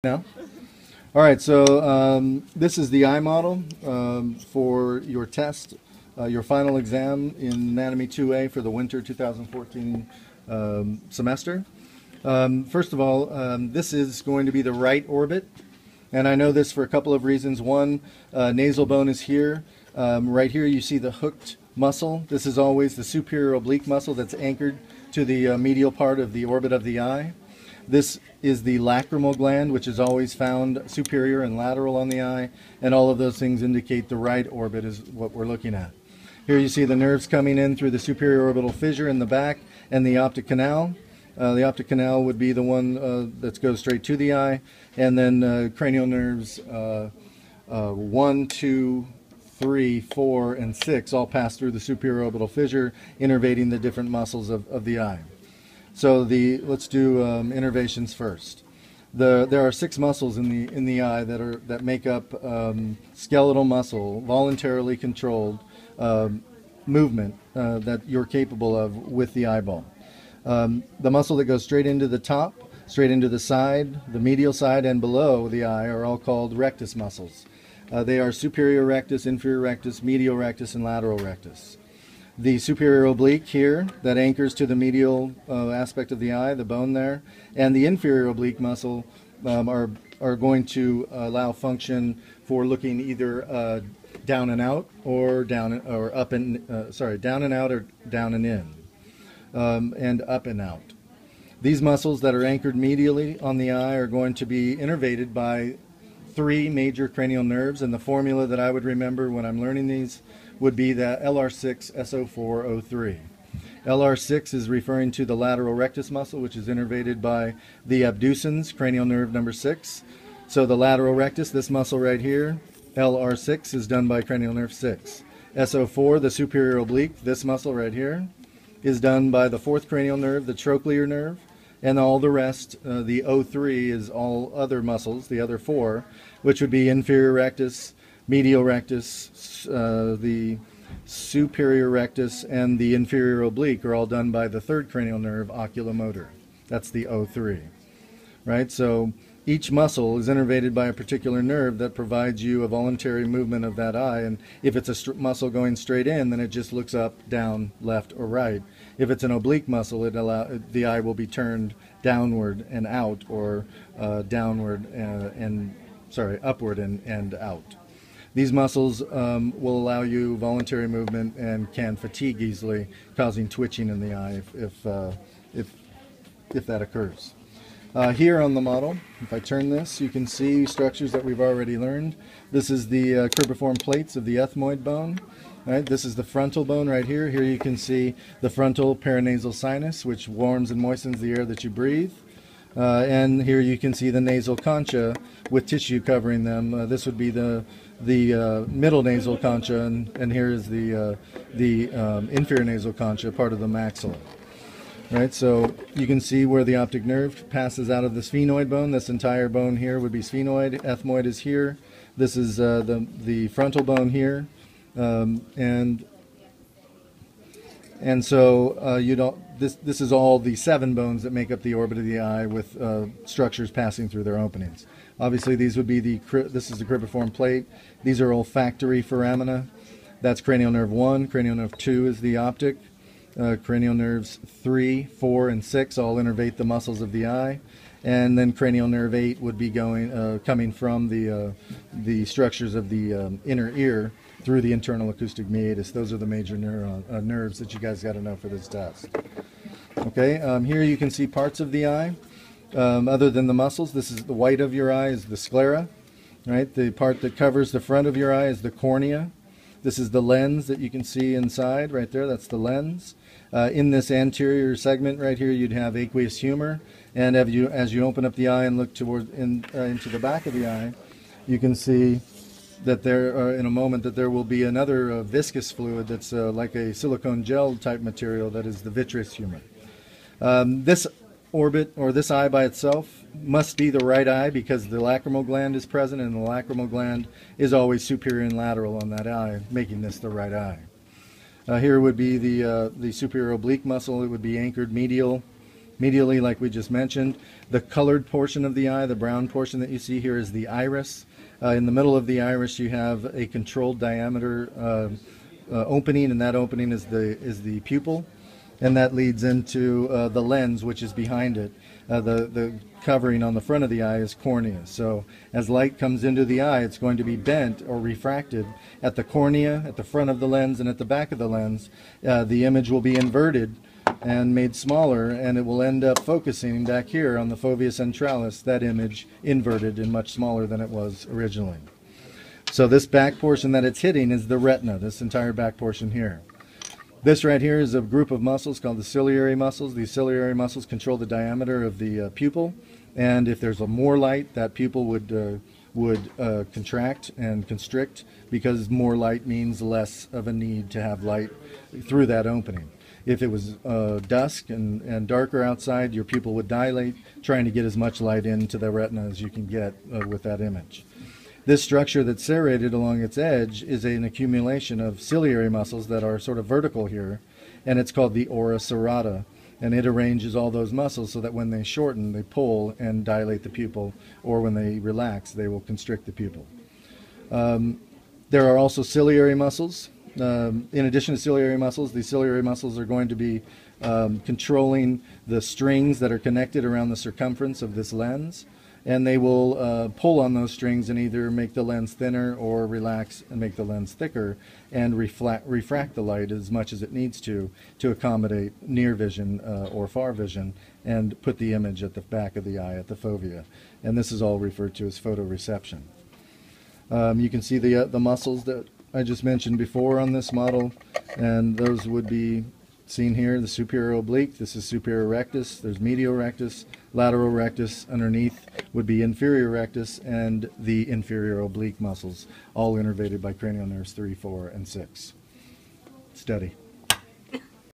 Now, all right. So this is the eye model for your test, your final exam in Anatomy 2A for the winter 2014 semester. First of all, this is going to be the right orbit, and I know this for a couple of reasons. One, nasal bone is here. Right here, you see the hooked muscle. This is always the superior oblique muscle that's anchored to the medial part of the orbit of the eye. This is the lacrimal gland, which is always found superior and lateral on the eye, and all of those things indicate the right orbit is what we're looking at. Here you see the nerves coming in through the superior orbital fissure in the back and the optic canal. The optic canal would be the one that goes straight to the eye, and then cranial nerves 1, 2, 3, 4, and 6 all pass through the superior orbital fissure, innervating the different muscles of the eye. So let's do innervations first. There are 6 muscles in the eye that make up skeletal muscle, voluntarily controlled movement that you're capable of with the eyeball. The muscle that goes straight into the top, straight into the side, the medial side, and below the eye are all called rectus muscles. They are superior rectus, inferior rectus, medial rectus, and lateral rectus. The superior oblique here that anchors to the medial aspect of the eye, the bone there, and the inferior oblique muscle are going to allow function for looking either down and out or down or up and down and out or down and in, and up and out. These muscles that are anchored medially on the eye are going to be innervated by 3 major cranial nerves, and the formula that I would remember when I'm learning these would be the LR6 SO4O3. LR6 is referring to the lateral rectus muscle, which is innervated by the abducens, cranial nerve number 6. So the lateral rectus, this muscle right here, LR6 is done by cranial nerve 6. SO4, the superior oblique, this muscle right here, is done by the 4th cranial nerve, the trochlear nerve, and all the rest, the O3 is all other muscles, the other 4, which would be inferior rectus, medial rectus, the superior rectus, and the inferior oblique are all done by the 3rd cranial nerve, oculomotor. That's the O3, right? So each muscle is innervated by a particular nerve that provides you a voluntary movement of that eye, and if it's a muscle going straight in, then it just looks up, down, left, or right. If it's an oblique muscle, the eye will be turned downward and out, or upward and out. These muscles will allow you voluntary movement and can fatigue easily, causing twitching in the eye if that occurs. Here on the model, if I turn this, you can see structures that we've already learned. This is the cribriform plates of the ethmoid bone. Right? This is the frontal bone right here. Here you can see the frontal paranasal sinus, which warms and moistens the air that you breathe. And here you can see the nasal concha with tissue covering them. This would be the middle nasal concha, and here is the inferior nasal concha, part of the maxilla. Right, so you can see where the optic nerve passes out of the sphenoid bone. This entire bone here would be sphenoid. Ethmoid is here. This is the frontal bone here, and so you don't. This is all the 7 bones that make up the orbit of the eye, with structures passing through their openings. Obviously, these would be this is the cribriform plate. These are olfactory foramina. That's cranial nerve 1. Cranial nerve 2 is the optic. Cranial nerves 3, 4, and 6 all innervate the muscles of the eye, and then cranial nerve 8 would be coming from the structures of the inner ear through the internal acoustic meatus. Those are the major nerves that you guys got to know for this test. Okay, here you can see parts of the eye other than the muscles. This is the white of your eye is the sclera, right? The part that covers the front of your eye is the cornea. This is the lens that you can see inside right there. That's the lens. In this anterior segment right here, you'd have aqueous humor, and as you open up the eye and look into the back of the eye, you can see that in a moment that there will be another viscous fluid that's like a silicone gel type material, that is the vitreous humor. This orbit, or this eye by itself, must be the right eye because the lacrimal gland is present, and the lacrimal gland is always superior and lateral on that eye, making this the right eye. Here would be the superior oblique muscle. It would be anchored medial Medially, like we just mentioned, the colored portion of the eye, the brown portion that you see here, is the iris. In the middle of the iris, you have a controlled diameter opening, and that opening is the pupil, and that leads into the lens, which is behind it. The covering on the front of the eye is cornea. So as light comes into the eye, it's going to be bent or refracted at the cornea, at the front of the lens, and at the back of the lens. The image will be inverted and made smaller, and it will end up focusing back here on the fovea centralis, that image inverted and much smaller than it was originally. So this back portion that it's hitting is the retina, this entire back portion here. This right here is a group of muscles called the ciliary muscles. These ciliary muscles control the diameter of the pupil, and if there's more light, that pupil would contract and constrict, because more light means less of a need to have light through that opening. If it was dusk and darker outside, your pupil would dilate, trying to get as much light into the retina as you can get with that image. This structure that's serrated along its edge is an accumulation of ciliary muscles that are sort of vertical here, and it's called the ora serrata, and it arranges all those muscles so that when they shorten, they pull and dilate the pupil, or when they relax, they will constrict the pupil. There are also ciliary muscles. In addition to ciliary muscles, these ciliary muscles are going to be controlling the strings that are connected around the circumference of this lens, and they will pull on those strings and either make the lens thinner or relax and make the lens thicker and refract the light as much as it needs to accommodate near vision or far vision, and put the image at the back of the eye, at the fovea. And this is all referred to as photoreception. You can see the muscles that I just mentioned before on this model, and those would be seen here. The superior oblique, this is superior rectus, there's medial rectus, lateral rectus, underneath would be inferior rectus, and the inferior oblique muscles, all innervated by cranial nerves 3, 4, and 6. Study.